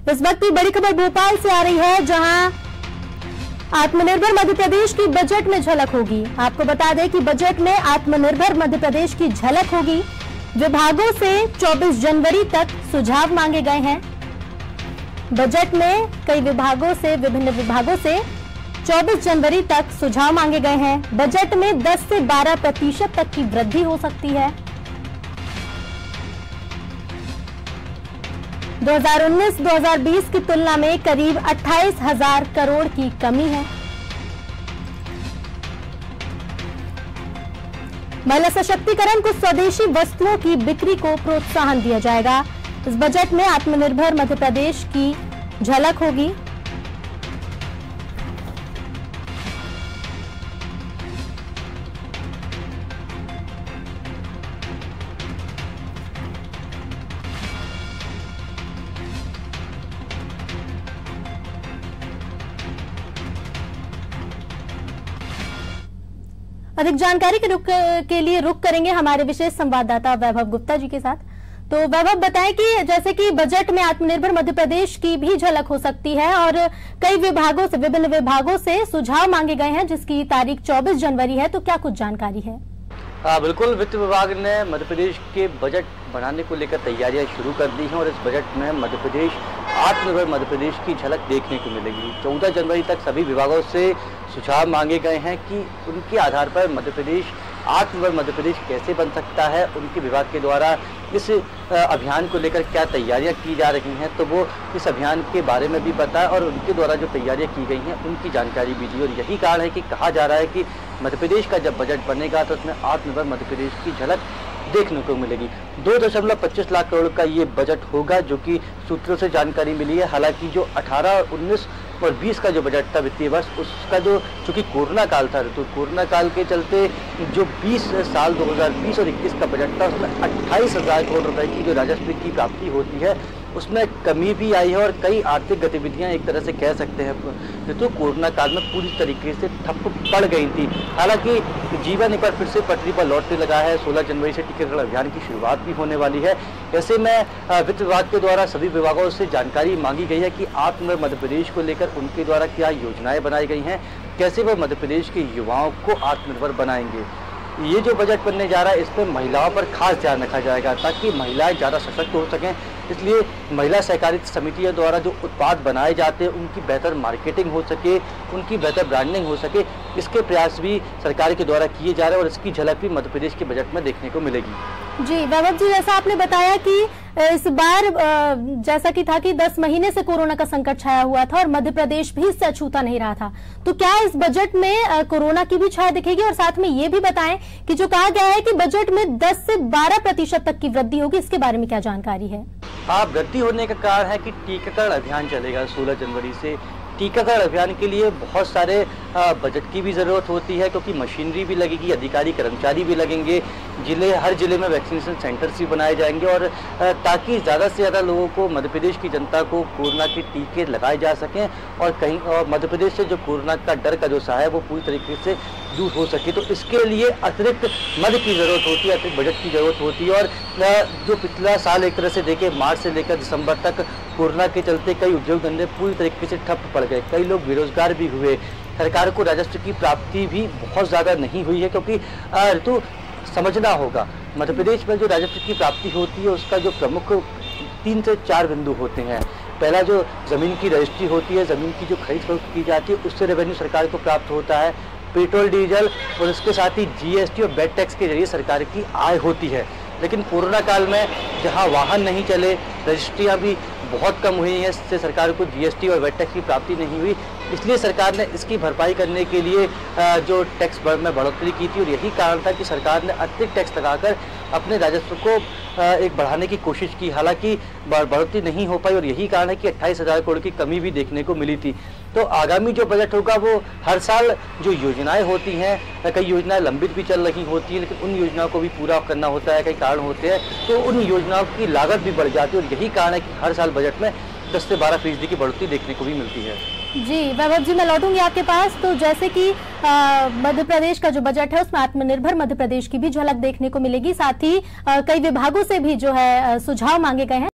इस वक्त की बड़ी खबर भोपाल से आ रही है, जहां आत्मनिर्भर मध्य प्रदेश की बजट में झलक होगी। आपको बता दें कि बजट में आत्मनिर्भर मध्य प्रदेश की झलक होगी। विभागों से 24 जनवरी तक सुझाव मांगे गए हैं। बजट में विभिन्न विभागों से 24 जनवरी तक सुझाव मांगे गए हैं। बजट में 10 से 12% तक की वृद्धि हो सकती है। 2019-2020 की तुलना में करीब 28,000 करोड़ की कमी है। महिला सशक्तिकरण को स्वदेशी वस्तुओं की बिक्री को प्रोत्साहन दिया जाएगा। इस बजट में आत्मनिर्भर मध्य प्रदेश की झलक होगी। अधिक जानकारी के लिए रुक करेंगे हमारे विशेष संवाददाता वैभव गुप्ता जी के साथ। तो वैभव, बताएं कि जैसे कि बजट में आत्मनिर्भर मध्य प्रदेश की भी झलक हो सकती है और विभिन्न विभागों से सुझाव मांगे गए हैं, जिसकी तारीख 24 जनवरी है, तो क्या कुछ जानकारी है? बिल्कुल, वित्त विभाग ने मध्य प्रदेश के बजट बनाने को लेकर तैयारियां शुरू कर दी हैं और इस बजट में मध्य प्रदेश आत्मनिर्भर मध्य प्रदेश की झलक देखने को मिलेगी। 14 जनवरी तक सभी विभागों से सुझाव मांगे गए हैं कि उनके आधार पर मध्य प्रदेश आत्मनिर्भर मध्य प्रदेश कैसे बन सकता है। उनके विभाग के द्वारा इस अभियान को लेकर क्या तैयारियां की जा रही हैं, तो वो इस अभियान के बारे में भी बताएं और उनके द्वारा जो तैयारियां की गई हैं उनकी जानकारी भी दी। और यही कारण है कि कहा जा रहा है कि मध्य प्रदेश का जब बजट बनेगा तो उसमें आत्मनिर्भर मध्य प्रदेश की झलक देखने को मिलेगी। 2.25 लाख करोड़ का ये बजट होगा, जो कि सूत्रों से जानकारी मिली है। हालांकि जो 18, 19 और 20 का जो बजट था वित्तीय वर्ष, उसका चूंकि कोरोना काल था, तो कोरोना काल के चलते जो 20 साल 2020 और 21 का बजट था, उसमें 28,000 करोड़ रुपए की जो राजस्व की प्राप्ति होती है उसमें कमी भी आई है और कई आर्थिक गतिविधियां एक तरह से कह सकते हैं तो कोरोना काल में पूरी तरीके से ठप पड़ गई थी। हालांकि जीवन एक बार फिर से पटरी पर लौटने लगा है। 16 जनवरी से टीकाकरण अभियान की शुरुआत भी होने वाली है। ऐसे में वित्त विभाग के द्वारा सभी विभागों से जानकारी मांगी गई है कि आत्मनिर्भर मध्य प्रदेश को लेकर उनके द्वारा क्या योजनाएं बनाई गई हैं, कैसे वह मध्य प्रदेश के युवाओं को आत्मनिर्भर बनाएंगे। ये जो बजट बनने जा रहा है, इस पर महिलाओं पर खास ध्यान रखा जाएगा ताकि महिलाएं ज़्यादा सशक्त हो सकें। इसलिए महिला सहकारिता समितियों द्वारा जो उत्पाद बनाए जाते हैं उनकी बेहतर मार्केटिंग हो सके, उनकी बेहतर ब्रांडिंग हो सके, इसके प्रयास भी सरकार के द्वारा किए जा रहे हैं और इसकी झलक भी मध्य प्रदेश के बजट में देखने को मिलेगी। जी वैभव जी, जैसा आपने बताया कि इस बार जैसा कि था कि 10 महीने से कोरोना का संकट छाया हुआ था और मध्य प्रदेश भी इससे अछूता नहीं रहा था, तो क्या इस बजट में कोरोना की भी छाया दिखेगी? और साथ में ये भी बताएं कि जो कहा गया है कि बजट में 10 से 12% तक की वृद्धि होगी, इसके बारे में क्या जानकारी है? वृद्धि होने का कारण है कि टीकाकरण अभियान चलेगा 16 जनवरी से। टीकाकरण अभियान के लिए बहुत सारे बजट की भी ज़रूरत होती है, क्योंकि मशीनरी भी लगेगी, अधिकारी कर्मचारी भी लगेंगे, हर जिले में वैक्सीनेशन सेंटर्स भी बनाए जाएंगे और ताकि ज़्यादा से ज़्यादा लोगों को, मध्य प्रदेश की जनता को कोरोना के टीके लगाए जा सकें और मध्य प्रदेश से जो कोरोना का डर का जो सा है वो पूरी तरीके से दूर हो सके। तो इसके लिए अतिरिक्त मद की ज़रूरत होती है, अतिरिक्त बजट की ज़रूरत होती है। और जो पिछला साल एक तरह से देखें, मार्च से लेकर दिसंबर तक कोरोना के चलते कई उद्योग धंधे पूरी तरीके से ठप पड़ गए, कई लोग बेरोजगार भी हुए। सरकार को राजस्व की प्राप्ति भी बहुत ज़्यादा नहीं हुई है, क्योंकि ऋतु समझना होगा, मध्य प्रदेश में जो राजस्व की प्राप्ति होती है उसका जो प्रमुख 3 से 4 बिंदु होते हैं। पहला जो ज़मीन की रजिस्ट्री होती है, ज़मीन की जो खरीद फरोख्त की जाती है, उससे रेवेन्यू सरकार को प्राप्त होता है। पेट्रोल, डीजल और उसके साथ ही जीएसटी और वेट टैक्स के जरिए सरकार की आय होती है। लेकिन कोरोना काल में जहां वाहन नहीं चले, रजिस्ट्रियां भी बहुत कम हुई हैं, इससे सरकार को जीएसटी और वेट टैक्स की प्राप्ति नहीं हुई। इसलिए सरकार ने इसकी भरपाई करने के लिए जो टैक्स में बढ़ोतरी की थी और यही कारण था कि सरकार ने अतिरिक्त टैक्स लगाकर अपने राजस्व को एक बढ़ाने की कोशिश की। हालांकि बढ़ोतरी नहीं हो पाई और यही कारण है कि 28,000 करोड़ की कमी भी देखने को मिली थी। तो आगामी जो बजट होगा वो हर साल जो योजनाएं होती हैं, कई योजनाएं लंबित भी चल रही होती हैं, लेकिन उन योजनाओं को भी पूरा करना होता है, कई कारण होते हैं, तो उन योजनाओं की लागत भी बढ़ जाती है और यही कारण है कि हर साल बजट में 10 से 12% की बढ़ोतरी देखने को भी मिलती है। जी वैभव जी, मैं लौटूंगी आपके पास। तो जैसे कि मध्य प्रदेश का जो बजट है उसमें आत्मनिर्भर मध्य प्रदेश की भी झलक देखने को मिलेगी, साथ ही कई विभागों से भी जो है सुझाव मांगे गए हैं।